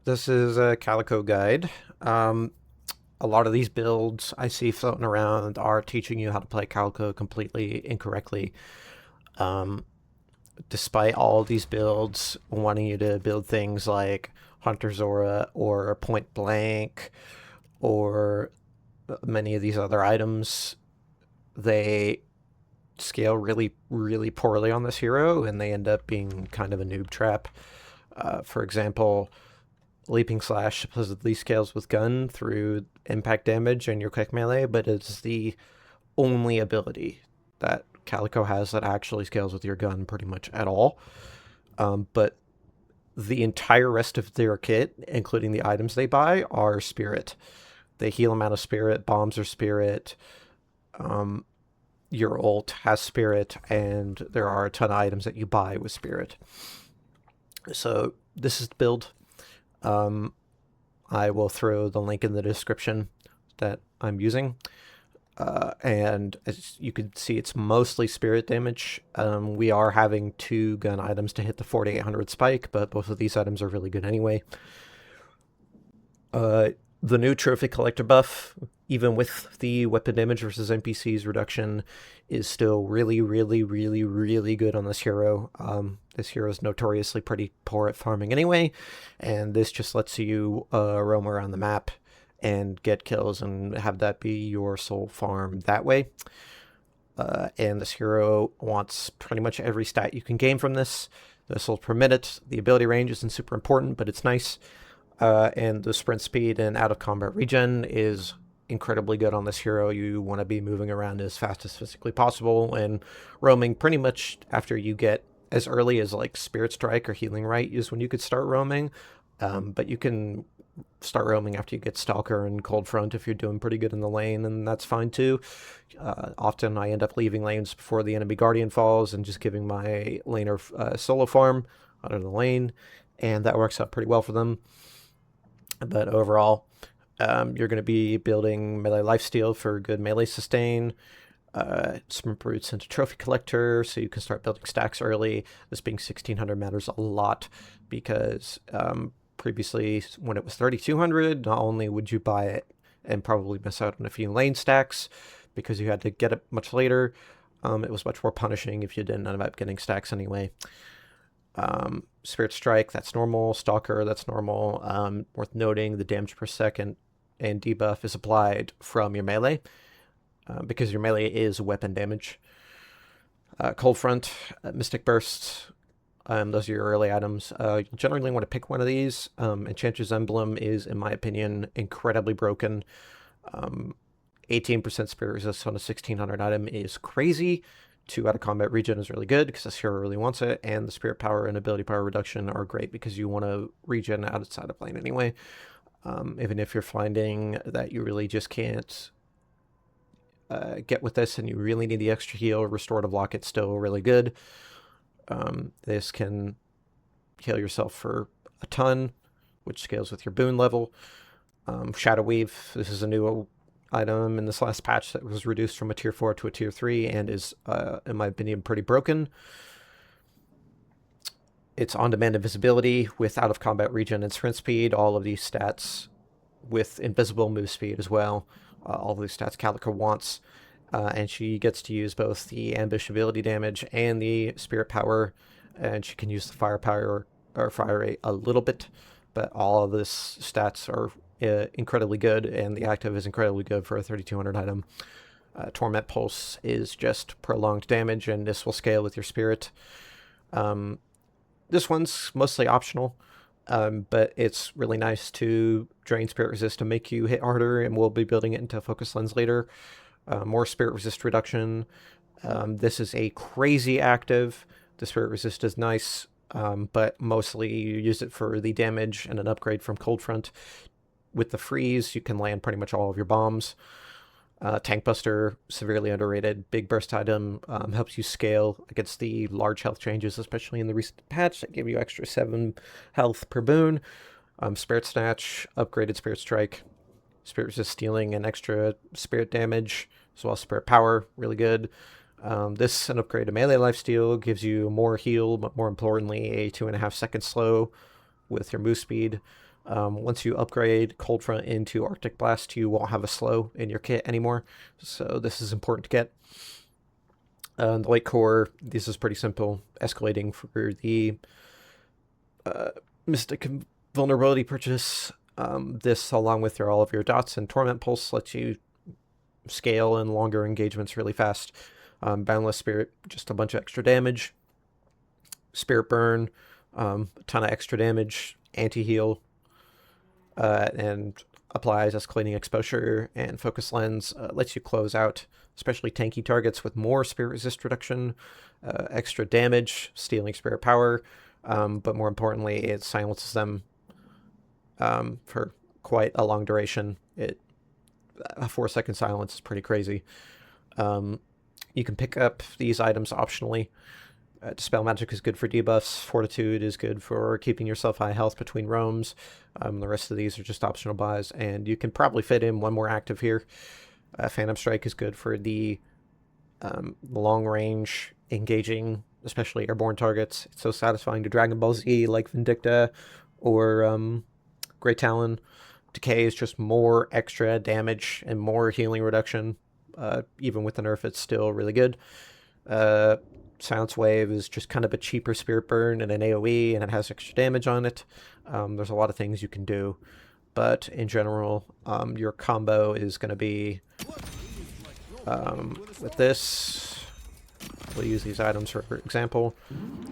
This is a Calico guide. Um, a lot of these builds I see floating around are teaching you how to play Calico completely incorrectly. Um, Despite all these builds wanting you to build things like Hunter Zora or Point Blank or many of these other items, they scale really, really poorly on this hero and they end up being kind of a noob trap. For example, Leaping Slash supposedly scales with gun through impact damage and your quick melee, but it's the only ability that Calico has that actually scales with your gun pretty much at all. But the entire rest of their kit, including the items they buy, are spirit. They heal them out of spirit, bombs are spirit, um, your ult has spirit, and there are a ton of items that you buy with spirit. So this is the build. Um, I will throw the link in the description that I'm using. And as you can see, it's mostly spirit damage. We are having two gun items to hit the 4800 spike, but both of these items are really good anyway. The new trophy collector buff, even with the weapon damage versus NPCs reduction, is still really, really, really, really good on this hero. This hero is notoriously pretty poor at farming anyway, and this just lets you roam around the map and get kills and have that be your sole farm that way. And this hero wants pretty much every stat you can gain from this. The souls per minute, the ability range isn't super important, but it's nice. And the sprint speed and out of combat regen is incredibly good on this hero. You want to be moving around as fast as physically possible and roaming pretty much after you get as early as like Spirit Strike or Healing Right is when you could start roaming. But you can start roaming after you get Stalker and Cold Front if you're doing pretty good in the lane, and that's fine too. Often I end up leaving lanes before the enemy Guardian falls and just giving my laner solo farm out of the lane, and that works out pretty well for them. But overall, you're going to be building melee lifesteal for good melee sustain. Some roots into trophy collector, so you can start building stacks early. This being 1600 matters a lot because previously, when it was 3200, not only would you buy it and probably miss out on a few lane stacks because you had to get it much later, it was much more punishing if you didn't end up getting stacks anyway. Spirit Strike, that's normal. Stalker, that's normal. Worth noting, the damage per second and debuff is applied from your melee because your melee is weapon damage. Cold Front, Mystic Burst, those are your early items. You generally want to pick one of these. Enchantress Emblem is, in my opinion, incredibly broken. 18% spirit resist on a 1600 item is crazy. 2 out of combat regen is really good because this hero really wants it, and the spirit power and ability power reduction are great because you want to regen outside of lane anyway. Even if you're finding that you really just can't get with this and you really need the extra heal, restorative lock, it's still really good. This can heal yourself for a ton, which scales with your boon level. Shadow Weave, this is a new item in this last patch that was reduced from a tier 4 to a tier 3 and is, in my opinion, pretty broken. It's on-demand invisibility with out-of-combat regen and sprint speed, all of these stats with invisible move speed as well. All of these stats Calico wants, and she gets to use both the ambush ability damage and the spirit power, and she can use the firepower or fire rate a little bit, but all of this stats are incredibly good, and the active is incredibly good for a 3200 item. Torment Pulse is just prolonged damage, and this will scale with your spirit. This one's mostly optional, but it's really nice to drain spirit resist to make you hit harder, and we'll be building it into Focus Lens later. More spirit resist reduction. This is a crazy active. The spirit resist is nice, but mostly you use it for the damage and an upgrade from Cold Front. With the freeze, you can land pretty much all of your bombs. Tank Buster, severely underrated. Big burst item, helps you scale against the large health changes, especially in the recent patch that give you extra 7 health per boon. Spirit Snatch, upgraded Spirit Strike. Spirit Resist stealing and extra spirit damage, as well as spirit power, really good. This, an upgrade to melee lifesteal, gives you more heal, but more importantly, a 2.5 second slow with your move speed. Once you upgrade Cold Front into Arctic Blast, you won't have a slow in your kit anymore, so this is important to get. The Light Core, this is pretty simple, escalating for the Mystic Vulnerability purchase. This, along with all of your dots and Torment Pulse, lets you scale in longer engagements really fast. Boundless Spirit, just a bunch of extra damage. Spirit Burn, a ton of extra damage. Anti-heal, and applies escalating exposure, and Focus Lens lets you close out especially tanky targets with more spirit resist reduction, extra damage, stealing spirit power, but more importantly, it silences them for quite a long duration. A 4-second silence is pretty crazy. You can pick up these items optionally. Dispel Magic is good for debuffs. Fortitude is good for keeping yourself high health between roams. The rest of these are just optional buys, and you can probably fit in one more active here. Phantom Strike is good for the long range engaging, especially airborne targets. It's so satisfying to Dragon Ball Z, like Vindicta or Great Talon. Decay is just more extra damage and more healing reduction. Even with the nerf, it's still really good. Silence Wave is just kind of a cheaper Spirit Burn and an AoE, and it has extra damage on it. There's a lot of things you can do, but in general, your combo is going to be with this. We'll use these items for example.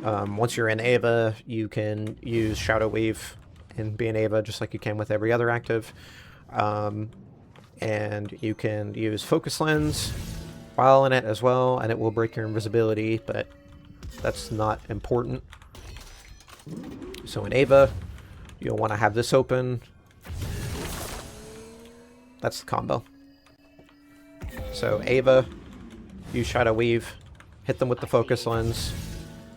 Once you're in Ava, you can use Shadow Weave and be in Ava just like you can with every other active. And you can use Focus Lens while in it as well, and it will break your invisibility, but that's not important. So in Ava, you'll want to have this open. That's the combo. So Ava, use Shadow Weave, hit them with the Focus Lens,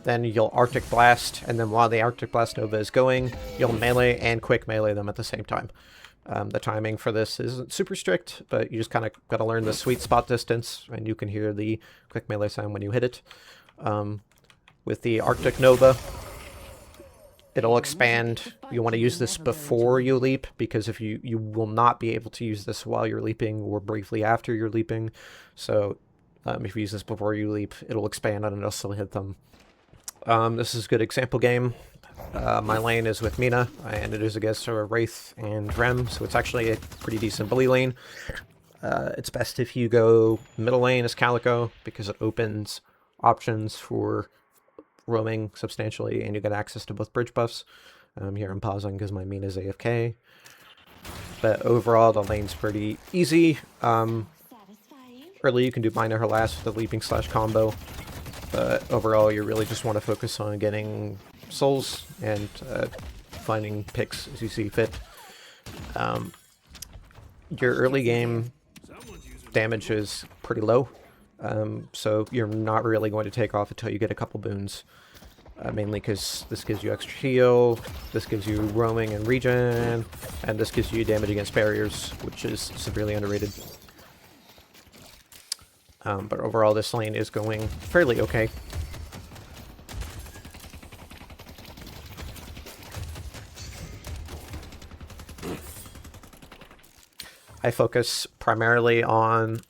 then you'll Arctic Blast, and then while the Arctic Blast Nova is going, you'll melee and quick melee them at the same time. The timing for this isn't super strict, but you just kind of got to learn the sweet spot distance, and you can hear the quick melee sound when you hit it. With the Arctic Nova, it'll expand. You want to use this before you leap, because if you will not be able to use this while you're leaping or briefly after you're leaping. So if you use this before you leap, it'll expand and it'll still hit them. This is a good example game. My lane is with Mina, and it is against a Wraith and Rem, so it's actually a pretty decent bully lane. It's best if you go middle lane as Calico, because it opens options for roaming substantially, and you get access to both bridge buffs. Here I'm pausing because my Mina is AFK. But overall, the lane's pretty easy. Early you can do Minor Harass with the leaping / combo, but overall you really just want to focus on getting souls and finding picks as you see fit. Your early game damage is pretty low, so you're not really going to take off until you get a couple boons. Mainly because this gives you extra heal, this gives you roaming and regen, and this gives you damage against barriers, which is severely underrated. But overall, this lane is going fairly okay. I focus primarily on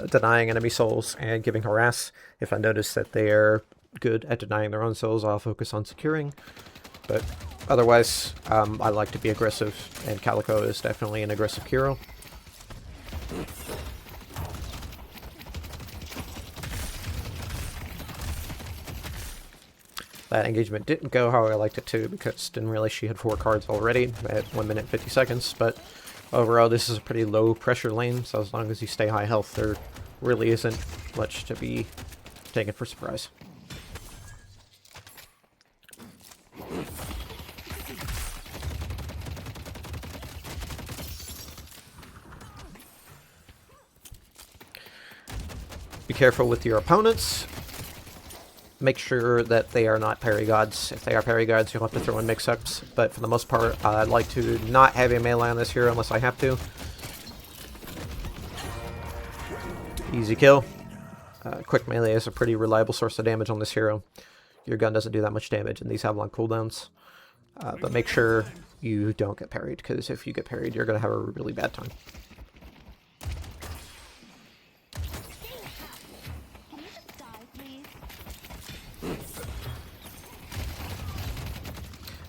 denying enemy souls and giving harass. If I notice that they're good at denying their own souls, I'll focus on securing. But otherwise, I like to be aggressive, and Calico is definitely an aggressive hero. That engagement didn't go how I liked it to, because didn't realize she had 4 cards already at 1 minute 50 seconds, but overall this is a pretty low pressure lane, so as long as you stay high health, there really isn't much to be taken for surprise. Be careful with your opponents. Make sure that they are not parry gods. If they are parry gods, you'll have to throw in mix-ups, but for the most part, I'd like to not have a melee on this hero unless I have to. Easy kill. Quick melee is a pretty reliable source of damage on this hero. Your gun doesn't do that much damage, and these have long cooldowns. But make sure you don't get parried, because if you get parried, you're going to have a really bad time.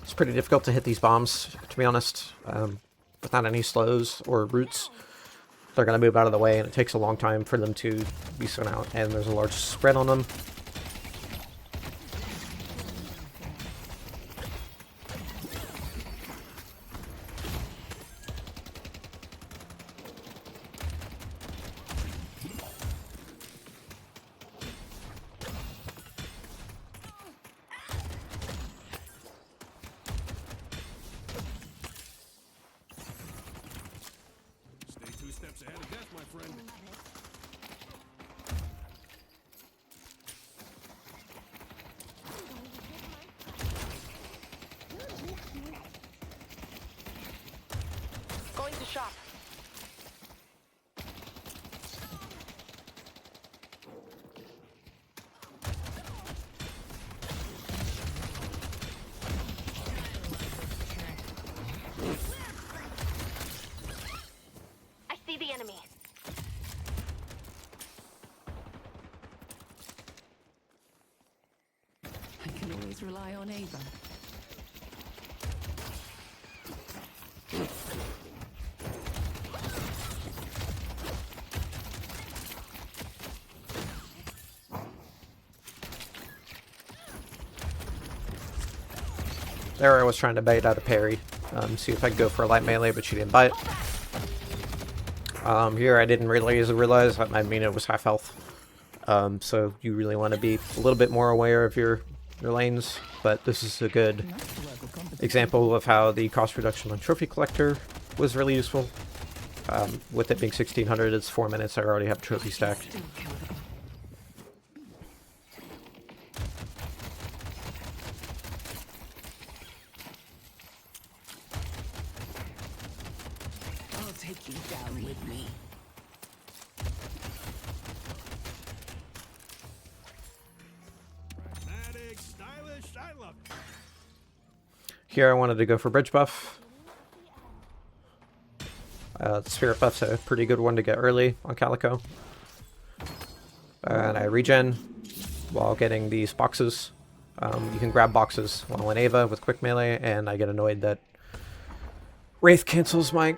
It's pretty difficult to hit these bombs, to be honest, without any slows or roots. They're going to move out of the way, and it takes a long time for them to be spun out, and there's a large spread on them. Going to shop. I see the enemy. I can always rely on Ava. There I was trying to bait out a parry, see if I could go for a light melee, but she didn't bite. Here I didn't realize that might mean it was half health. So you really want to be a little bit more aware of your lanes, but this is a good example of how the cost reduction on Trophy Collector was really useful. With it being 1600, it's 4 minutes, I already have a trophy stack. I'll take you down with me. Pragmatic, stylish, I love it. Here I wanted to go for bridge buff. Spirit buff's a pretty good one to get early on Calico. And I regen while getting these boxes. You can grab boxes while in Ava with quick melee, and I get annoyed that Wraith cancels my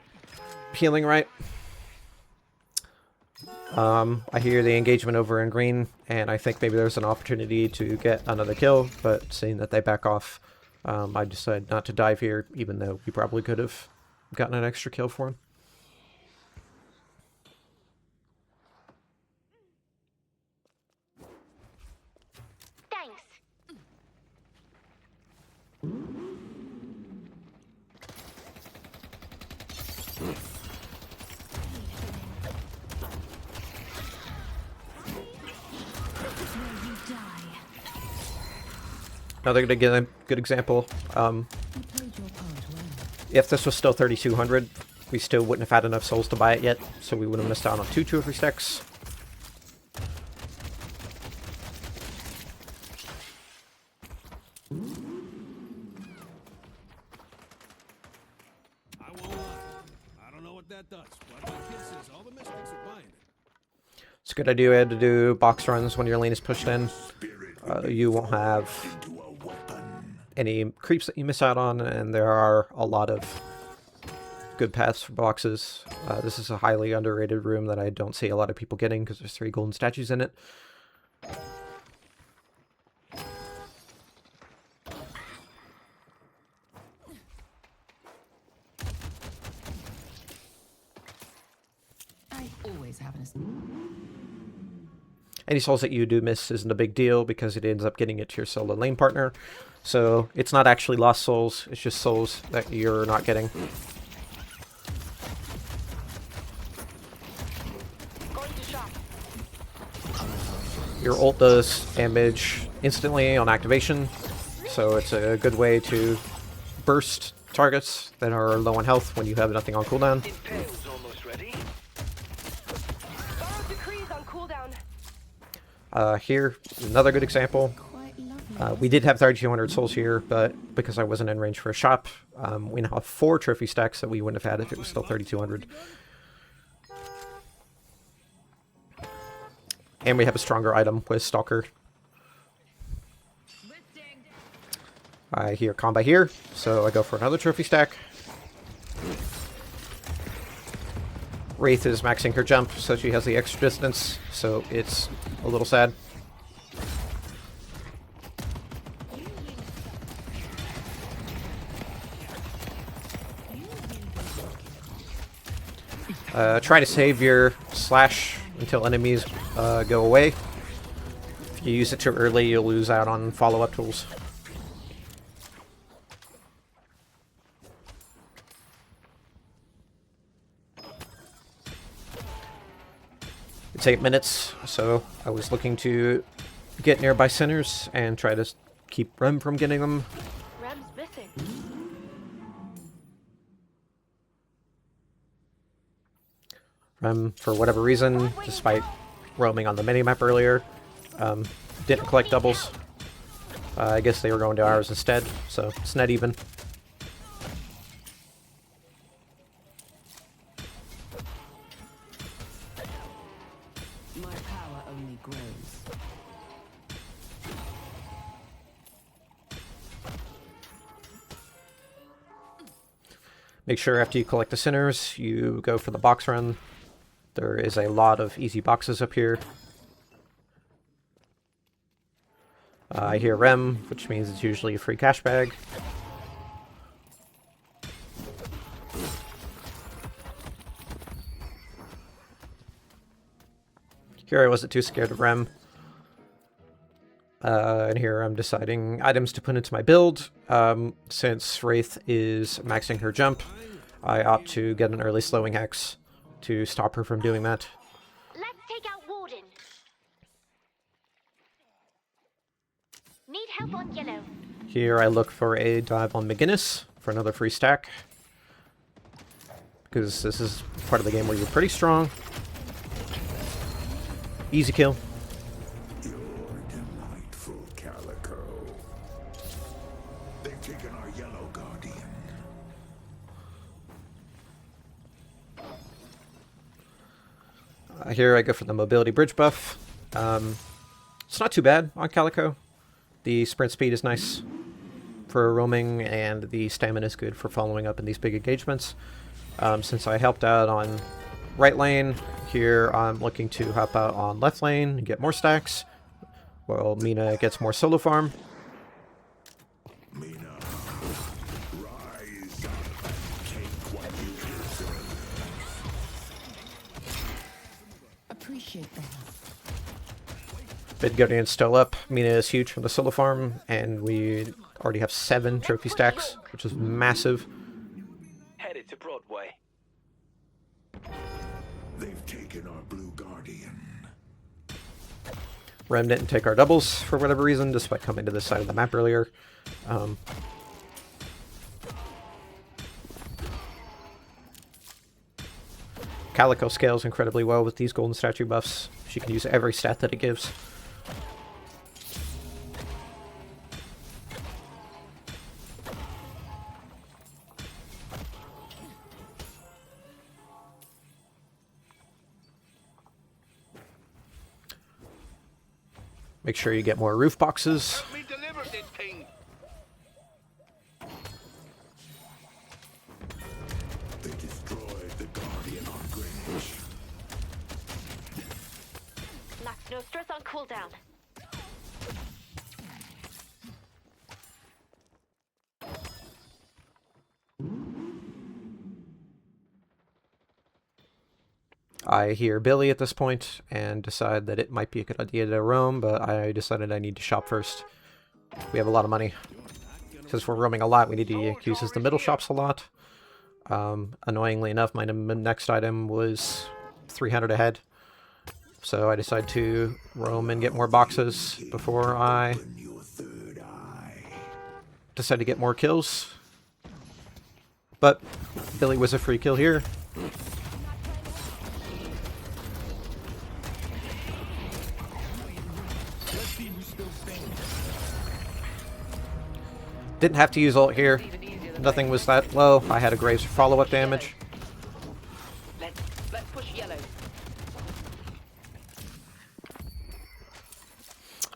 healing right. I hear the engagement over in green, and I think maybe there's an opportunity to get another kill, but seeing that they back off, I decided not to dive here, even though we probably could have gotten an extra kill for him. Thanks. Another good example. If this was still 3200, we still wouldn't have had enough souls to buy it yet, so we would have missed out on 2 trophy stacks. I won't lie. I don't know what that does, but my kid says all the mystics are buying it. It's a good idea to do box runs when your lane is pushed in. You won't have any creeps that you miss out on, and there are a lot of good paths for boxes. This is a highly underrated room that I don't see a lot of people getting because there's 3 golden statues in it. I always have Any souls that you do miss isn't a big deal because it ends up getting it to your solo lane partner. So it's not actually lost souls, it's just souls that you're not getting. Going to shop. Your ult does damage instantly on activation, so it's a good way to burst targets that are low on health when you have nothing on cooldown. Impale's almost ready. Borrow decrees on cooldown. Here, another good example. quite lovely. We did have 3,200 souls here, but because I wasn't in range for a shop, we now have 4 trophy stacks that we wouldn't have had if it was still 3,200. And we have a stronger item with Stalker. I hear combat here, so I go for another trophy stack. Wraith is maxing her jump, so she has the extra distance, so it's a little sad. Try to save your slash until enemies go away. If you use it too early, you'll lose out on follow-up tools. It's 8 minutes, so I was looking to get nearby centers and try to keep Rem from getting them. Rem's missing. Rem, for whatever reason, despite roaming on the minimap earlier, didn't collect doubles. I guess they were going to ours instead, so it's net even. My power only grows. Make sure after you collect the centers, you go for the box run. There is a lot of easy boxes up here. I hear Rem, which means it's usually a free cash bag. Here I wasn't too scared of Rem. And here I'm deciding items to put into my build. Since Wraith is maxing her jump, I opt to get an early slowing hex to stop her from doing that. Let's take out Warden. Need help on yellow. Here I look for a dive on McGinnis for another free stack. Because this is part of the game where you're pretty strong. Easy kill. You're delightful, Calico. They've taken our yellow guardian. Here I go for the mobility bridge buff. It's not too bad on Calico. The sprint speed is nice for roaming, and the stamina is good for following up in these big engagements. Since I helped out on right lane, here I'm looking to hop out on left lane and get more stacks, while Mina gets more solo farm. Mina, rise up and take what you deserve. Appreciate that. Mid Guardian's still up. Mina is huge from the solo farm, and we already have 7 trophy stacks, which is massive. Headed to Broadway. They've taken our blue guardian. Rem didn't take our doubles for whatever reason, despite coming to this side of the map earlier. Calico scales incredibly well with these golden statue buffs. She can use every stat that it gives. Make sure you get more roof boxes. Help me deliver this thing. They destroyed the guardian on Greenwich. Max no stress on cooldown. I hear Billy at this point and decide that it might be a good idea to roam, but I decided I need to shop first. We have a lot of money. Since we're roaming a lot, we need to use the middle shops a lot. Annoyingly enough, my next item was 300 ahead. So I decide to roam and get more boxes before I Your third eye. decide to get more kills. But Billy was a free kill here. Didn't have to use ult here. Nothing was that low. I had a Graves for follow-up damage. Let's push yellow.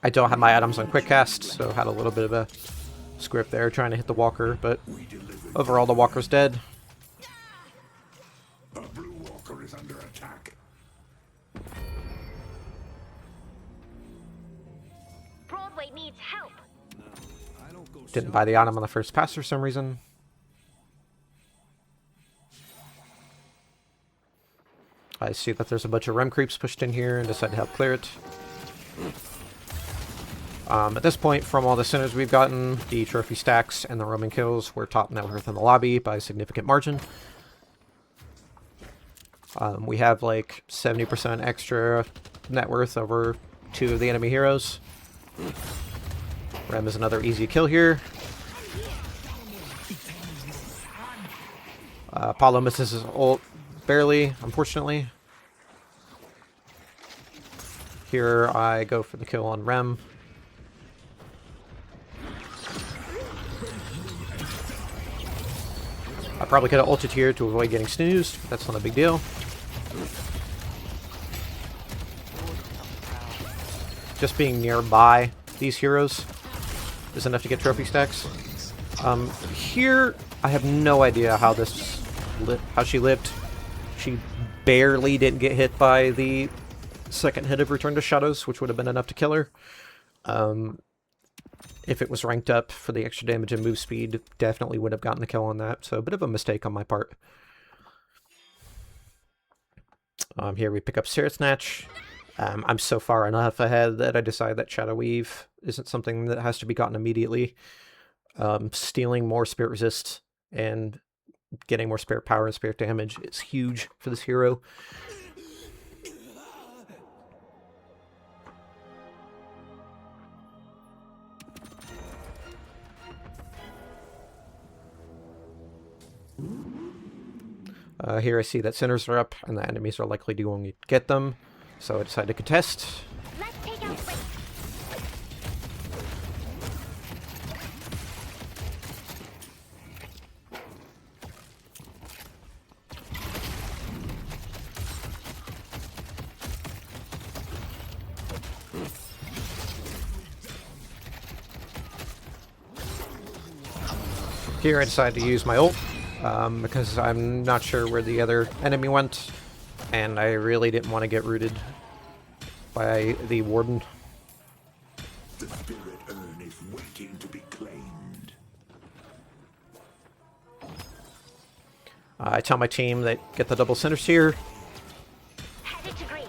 I don't have my items on quick cast, so had a little bit of a script there trying to hit the walker, but overall the walker's dead. A blue walker is under attack. Broadway needs help. I don't go Didn't buy the item on the first pass for some reason. I see that there's a bunch of rem creeps pushed in here and decided to help clear it. At this point, from all the centers we've gotten, the trophy stacks and the roaming kills were top net worth in the lobby by a significant margin. We have like 70% extra net worth over 2 of the enemy heroes. Rem is another easy kill here. Apollo misses his ult barely, unfortunately. Here I go for the kill on Rem. I probably could have ulted here to avoid getting snoozed, but that's not a big deal. Just being nearby these heroes is enough to get trophy stacks. Here, I have no idea how how she lived. She barely didn't get hit by the second hit of Return to Shadows, which would have been enough to kill her. If it was ranked up for the extra damage and move speed, definitely would have gotten the kill on that. So a bit of a mistake on my part. Here we pick up Spirit Snatch. I'm so far enough ahead that I decide that Shadow Weave isn't something that has to be gotten immediately. Stealing more Spirit Resist and getting more Spirit Power and Spirit Damage is huge for this hero. Here I see that centers are up and the enemies are likely going to get them, so I decide to contest. Let's take out Rick. Here I decide to use my ult, because I'm not sure where the other enemy went, and I really didn't want to get rooted by the Warden. The spirit urn is waiting to be claimed. I tell my team that get the double centers here. Headed to green.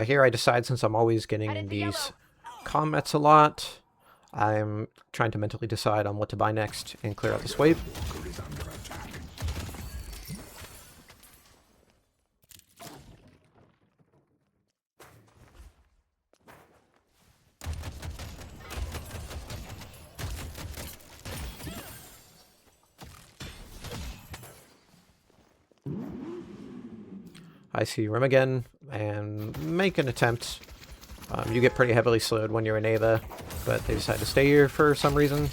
Here I decide, since I'm always getting in these combats a lot, I'm trying to mentally decide on what to buy next and clear out this wave. Walker is under attack. I see Rim again and make an attempt. You get pretty heavily slowed when you're in Ava, but they decide to stay here for some reason.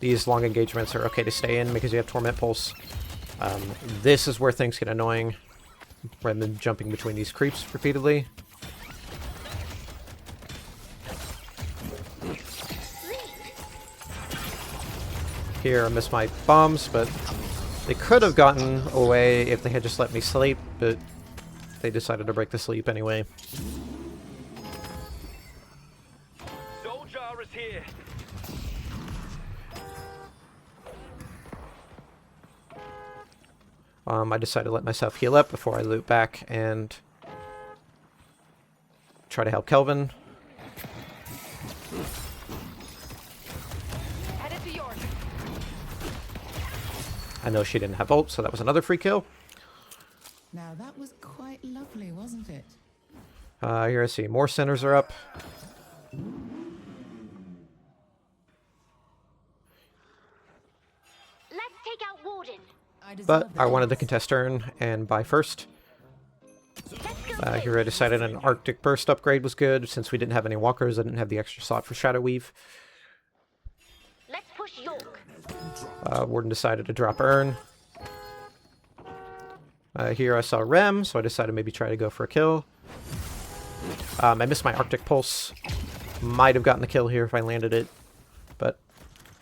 These long engagements are okay to stay in because you have Torment Pulse. This is where things get annoying. Rim jumping between these creeps repeatedly. Here I miss my bombs, but they could have gotten away if they had just let me sleep, but they decided to break the sleep anyway. Soldier is here. I decided to let myself heal up before I loot back and try to help Kelvin. Headed to York. I know she didn't have ult, so that was another free kill. Now that was quite lovely, wasn't it? Here I see more centers are up. Let's take out Warden. but I wanted to contest turn and buy first. Here I decided an Arctic Burst upgrade was good. Since we didn't have any walkers, I didn't have the extra slot for Shadow Weave. Let's push York. Warden decided to drop Urn. Here I saw Rem, so I decided maybe try to go for a kill. I missed my Arctic Pulse. Might have gotten the kill here if I landed it, but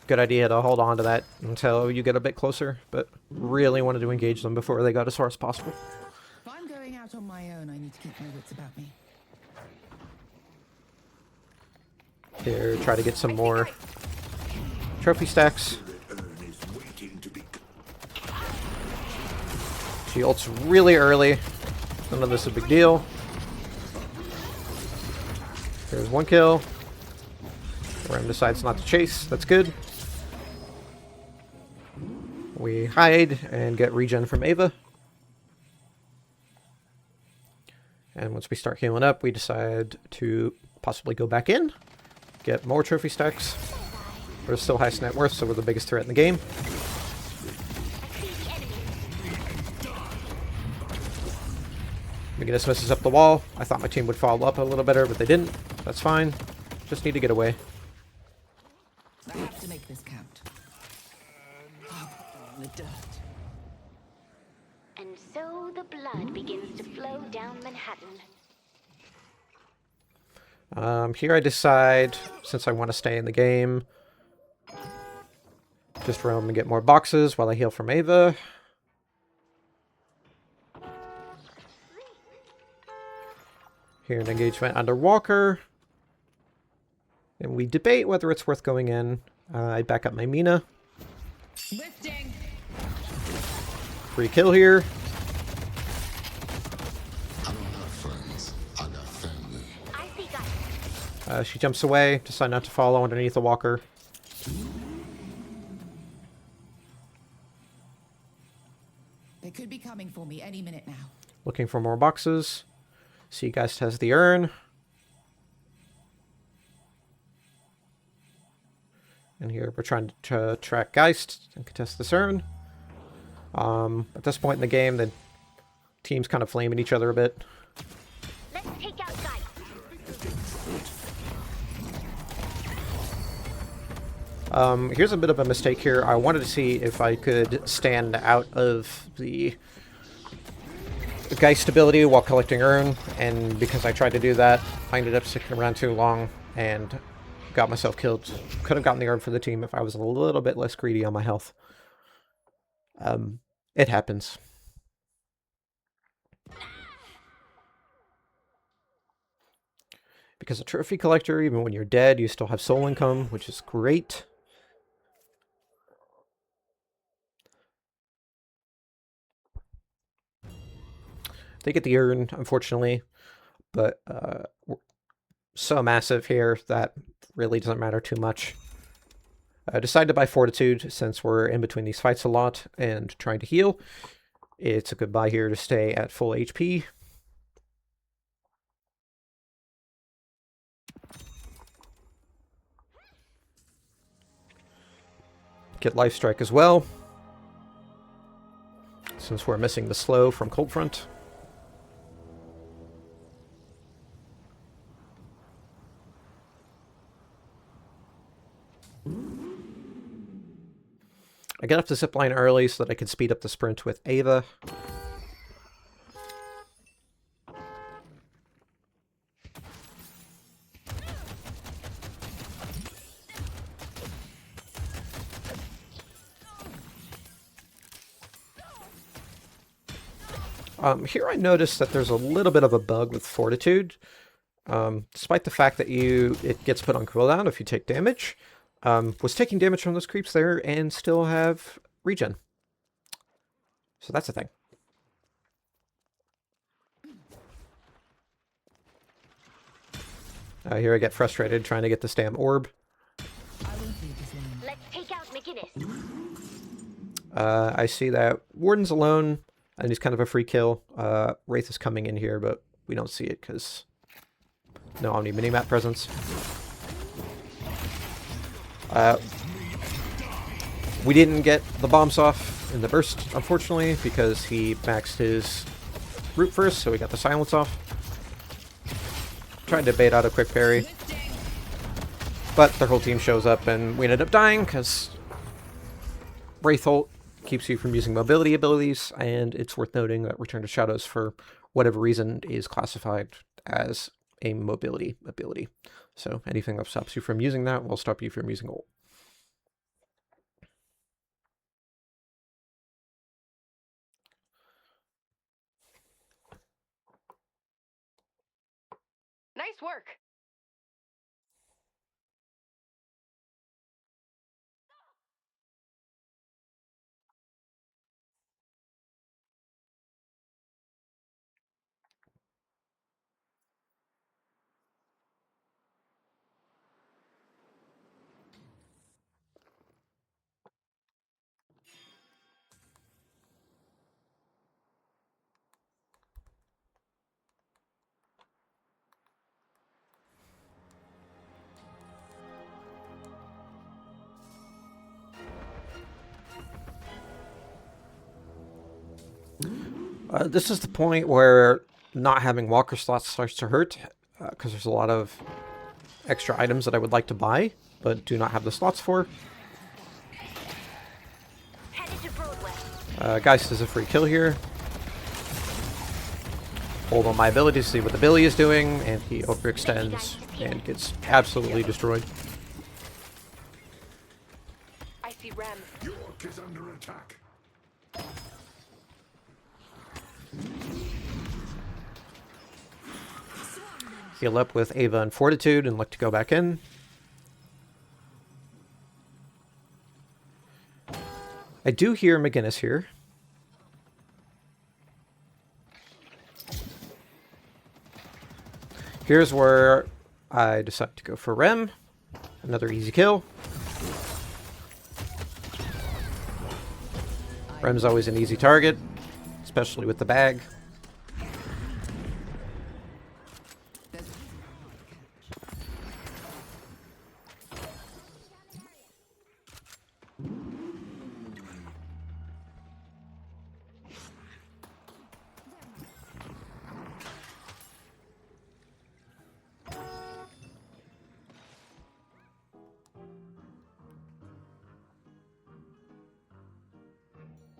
good idea to hold on to that until you get a bit closer, but really wanted to engage them before they got as far as possible. If I'm going out on my own, I need to keep my wits about me. Here, try to get some more trophy stacks. She ults really early. None of this is a big deal. There's one kill. Rem decides not to chase. That's good. We hide and get regen from Ava. And once we start healing up, we decide to possibly go back in. Get more trophy stacks. We're still highest net worth, so we're the biggest threat in the game. Magnus messes up the wall. I thought my team would follow up a little better, but they didn't. That's fine. Just need to get away. I have to make this count. In the dirt. And so the blood begins to flow down Manhattan. Here I decide, since I want to stay in the game, just roam and get more boxes while I heal from Ava. Here an engagement under Walker. And we debate whether it's worth going in. I back up my Mina. Lifting. Free kill here. I don't have friends. I got family. I see guys. She jumps away, decide not to follow underneath the Walker. They could be coming for me any minute now. Looking for more boxes. See, Geist has the urn. And here we're trying to track Geist and contest this urn. At this point in the game, the team's kind of flaming each other a bit. Let's take out guys. Here's a bit of a mistake here. I wanted to see if I could stand out of the Geist ability while collecting urn, and because I tried to do that, I ended up sticking around too long and got myself killed. Could have gotten the urn for the team if I was a little bit less greedy on my health. It happens. Because a trophy collector, even when you're dead, you still have soul income, which is great. They get the urn, unfortunately, but we're so massive here that really doesn't matter too much. I decided to buy Fortitude since we're in between these fights a lot and trying to heal. It's a good buy here to stay at full HP. Get Life Strike as well, since we're missing the slow from Cold Front. I got off the zipline early so that I could speed up the sprint with Ava. Here I noticed that there's a little bit of a bug with Fortitude. Despite the fact that it gets put on cooldown if you take damage. Was taking damage from those creeps there and still have regen. So that's a thing. Here I get frustrated trying to get this damn orb. Let's take out McGinnis. I see that Warden's alone, and he's kind of a free kill. Wraith is coming in here, but we don't see it because no Omni minimap presence. We didn't get the bombs off in the burst, unfortunately, because he maxed his root first, so we got the silence off. Tried to bait out a quick parry, but their whole team shows up and we ended up dying because Wraith ult keeps you from using mobility abilities, and it's worth noting that Return to Shadows, for whatever reason, is classified as a mobility ability. So anything that stops you from using that will stop you from using ult. Nice work. This is the point where not having walker slots starts to hurt, because there's a lot of extra items that I would like to buy, but do not have the slots for. Headed to Broadway. Geist is a free kill here. Hold on my ability to see what the Billy is doing, and he overextends and gets absolutely destroyed. I see Rem. York is under attack. Heal up with Ava and Fortitude and look to go back in. I do hear McGinnis here. Here's where I decide to go for Rem. Another easy kill. Rem's always an easy target, especially with the bag.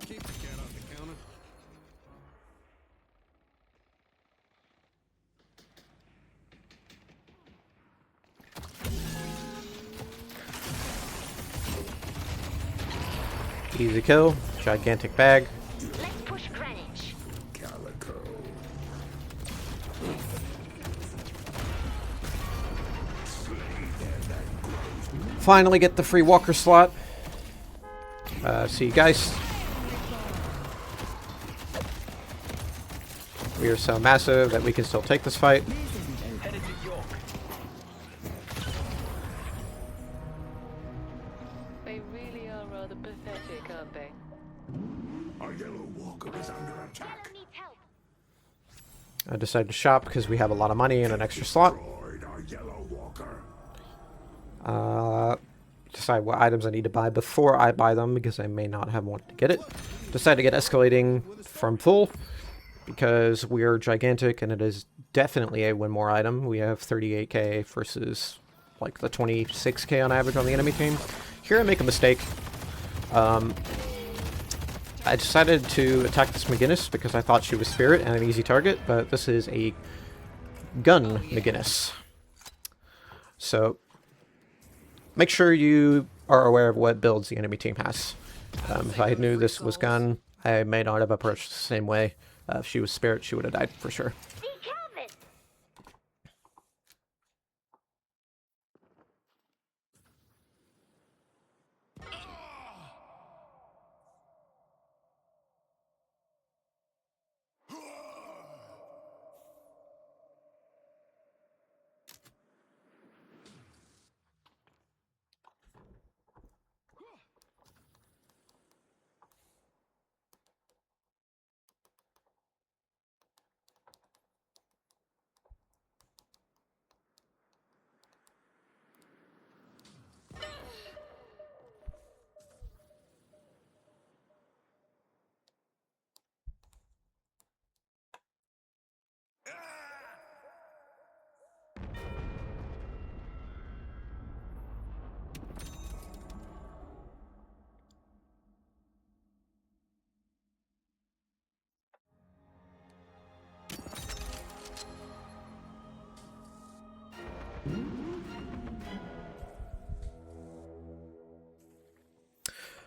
Keep the cat off the counter. Easy kill. Gigantic bag. Let's push Greenwich. Calico. Finally get the free walker slot. See you guys. We are so massive that we can still take this fight. Headed to York. They really are rather pathetic, aren't they? Our yellow walker is under attack. Needs help. I decided to shop because we have a lot of money and an extra slot. Destroyed our yellow walker. Decide what items I need to buy before I buy them, because I may not have wanted to get it. Decide to get escalating from full because we are gigantic and it is definitely a win more item. We have 38k versus like the 26k on average on the enemy team. Here I make a mistake. I decided to attack this McGinnis because I thought she was Spirit and an easy target, but this is a gun McGinnis. So make sure you are aware of what builds the enemy team has. If I knew this was gun, I may not have approached the same way. If she was Spirit, she would have died for sure. See Calvin.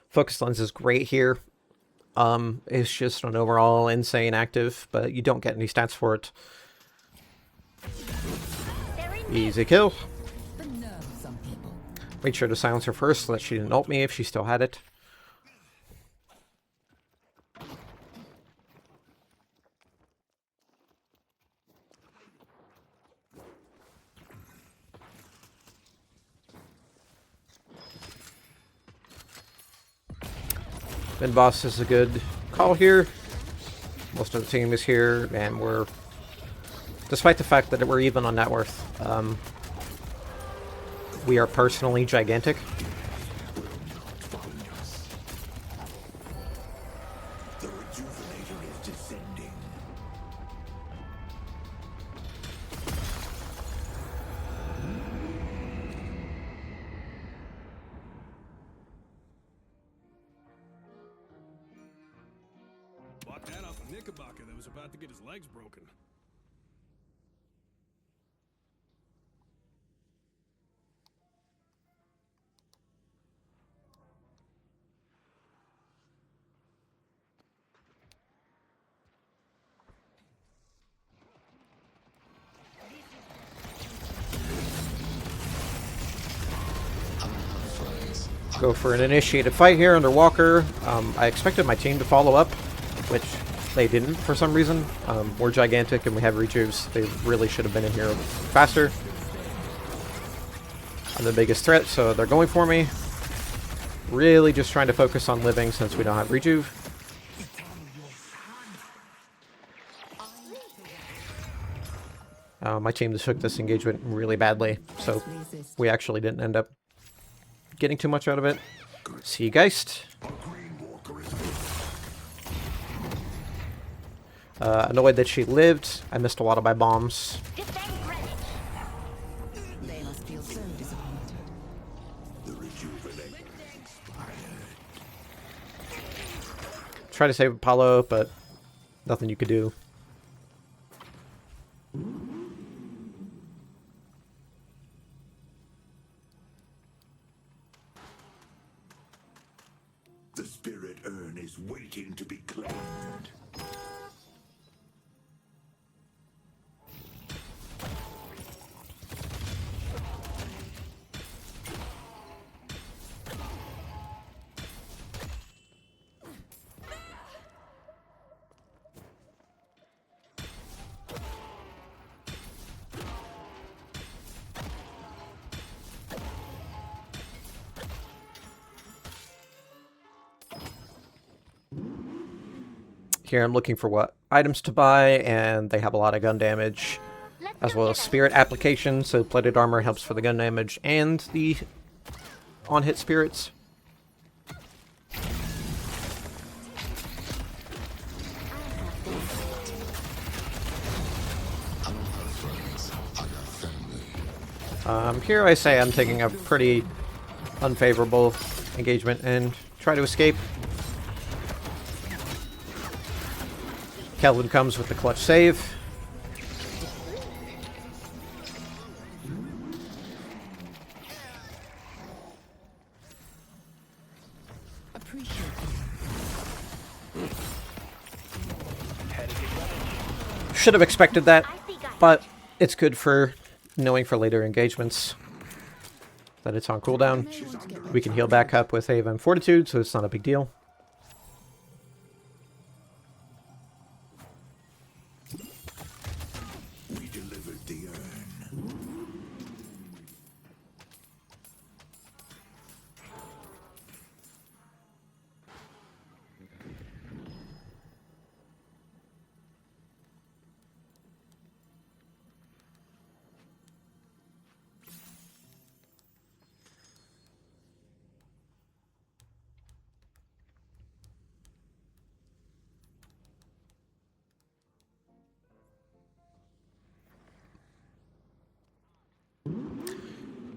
Focus lens is great here. It's just an overall insane active, but you don't get any stats for it. Easy kill. The nerve of some people. Made sure to silence her first so that she didn't ult me if she still had it. Bin boss is a good call here. Most of the team is here, and we're, despite the fact that we're even on net worth, we are personally gigantic. The rejuvenator is descending. Bought that off a Knickerbocker that was about to get his legs broken. Go for an initiated fight here under Walker. I expected my team to follow up, which they didn't for some reason. We're gigantic and we have rejuves. They really should have been in here faster. I'm the biggest threat, so they're going for me. Really just trying to focus on living since we don't have rejuve. My team just took this engagement really badly, so we actually didn't end up getting too much out of it. Sea Geist. Annoyed that she lived. I missed a lot of my bombs. They must feel so disappointed. The rejuvenator expired. Try to save Apollo, but nothing you could do. The spirit urn is waiting to be claimed. Here I'm looking for what items to buy, and they have a lot of gun damage, as well as spirit application, so plated armor helps for the gun damage and the on-hit spirits. Here I say I'm taking a pretty unfavorable engagement and try to escape. Kelvin comes with the clutch save. Should have expected that, but it's good for knowing for later engagements that it's on cooldown. We can heal back up with Ava and Fortitude, so it's not a big deal. We delivered the urn.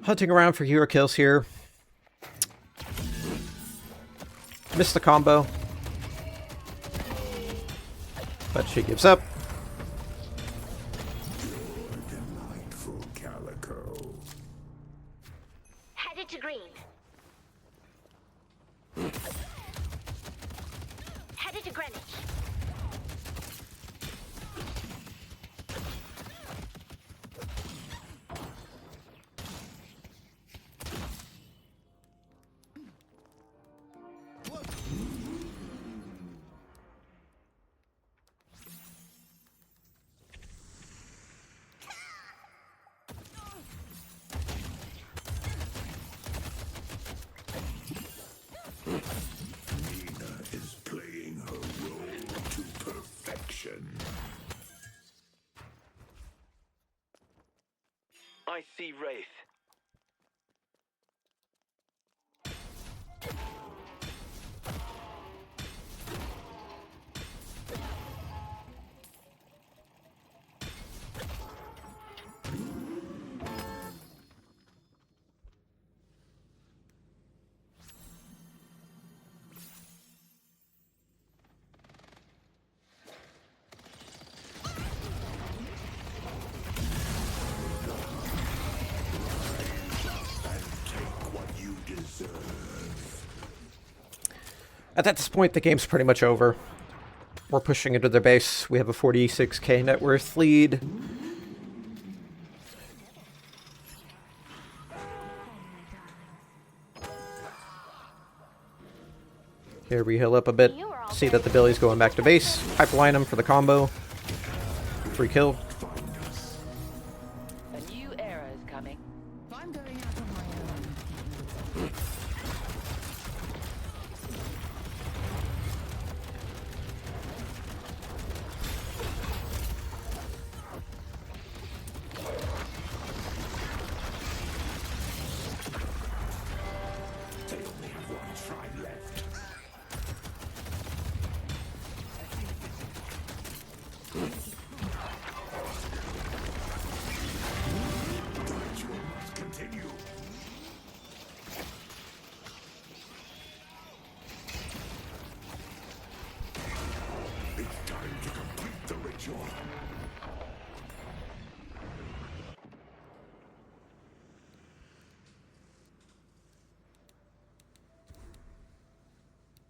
Hunting around for hero kills here. Missed the combo, but she gives up. Delightful Calico. to green. Headed to Greenwich. Nina is playing her role to perfection. I see Wraith. Take what you deserve. At this point, the game's pretty much over. We're pushing into their base. We have a 46k net worth lead. Here we heal up a bit. See that the Billy's going back to base. Pipeline him for the combo. Free kill. A new era is coming. I'm going out on my own. They only have one try left. The ritual must continue. It's time to complete the ritual.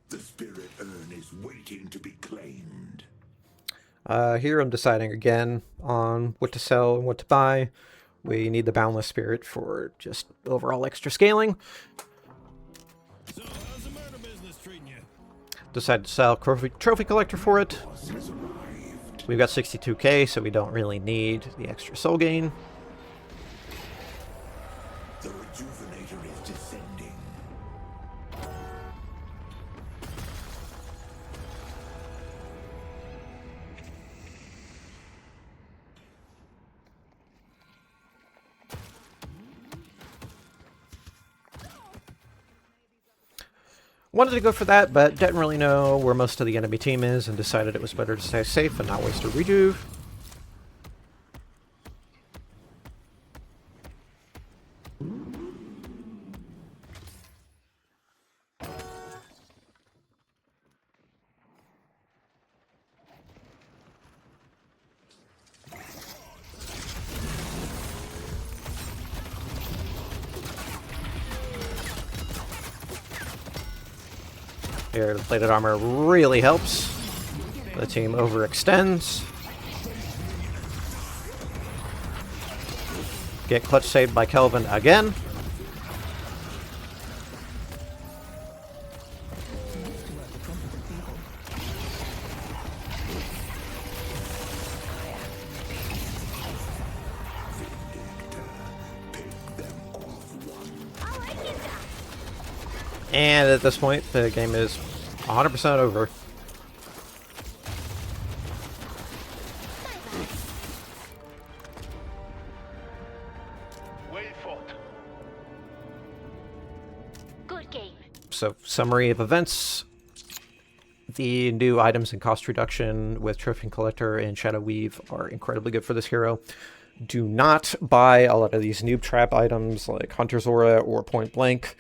The spirit urn is waiting to be claimed. Here I'm deciding again on what to sell and what to buy. We need the Boundless Spirit for just overall extra scaling. So, how's the murder business treating you? Decided to sell Trophy Collector for it. Boss has arrived. We've got 62k, so we don't really need the extra soul gain. The rejuvenator is descending. Wanted to go for that, but didn't really know where most of the enemy team is and decided it was better to stay safe and not waste a rejuve. Here, the plated armor really helps. The team overextends. Get clutch saved by Kelvin again. And at this point, the game is 100% over. Wait for it. Good game. So, summary of events. The new items and cost reduction with Trophy Collector and Shadow Weave are incredibly good for this hero. Do not buy a lot of these noob trap items like Hunter's Aura or Point Blank.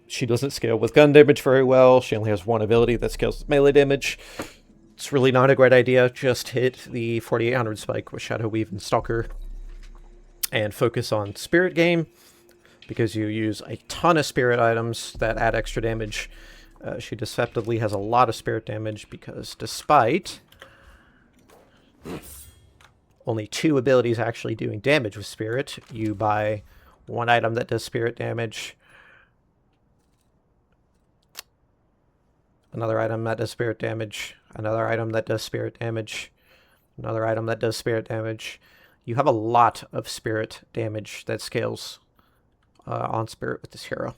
She doesn't scale with gun damage very well. She only has one ability that scales with melee damage. It's really not a great idea. Just hit the 4800 spike with Shadow Weave and Stalker and focus on Spirit Game. because you use a ton of spirit items that add extra damage. She deceptively has a lot of spirit damage because despite only 2 abilities actually doing damage with spirit, you buy 1 item that does spirit damage, another item that does spirit damage, another item that does spirit damage, another item that does spirit damage. You have a lot of spirit damage that scales on spirit with this hero.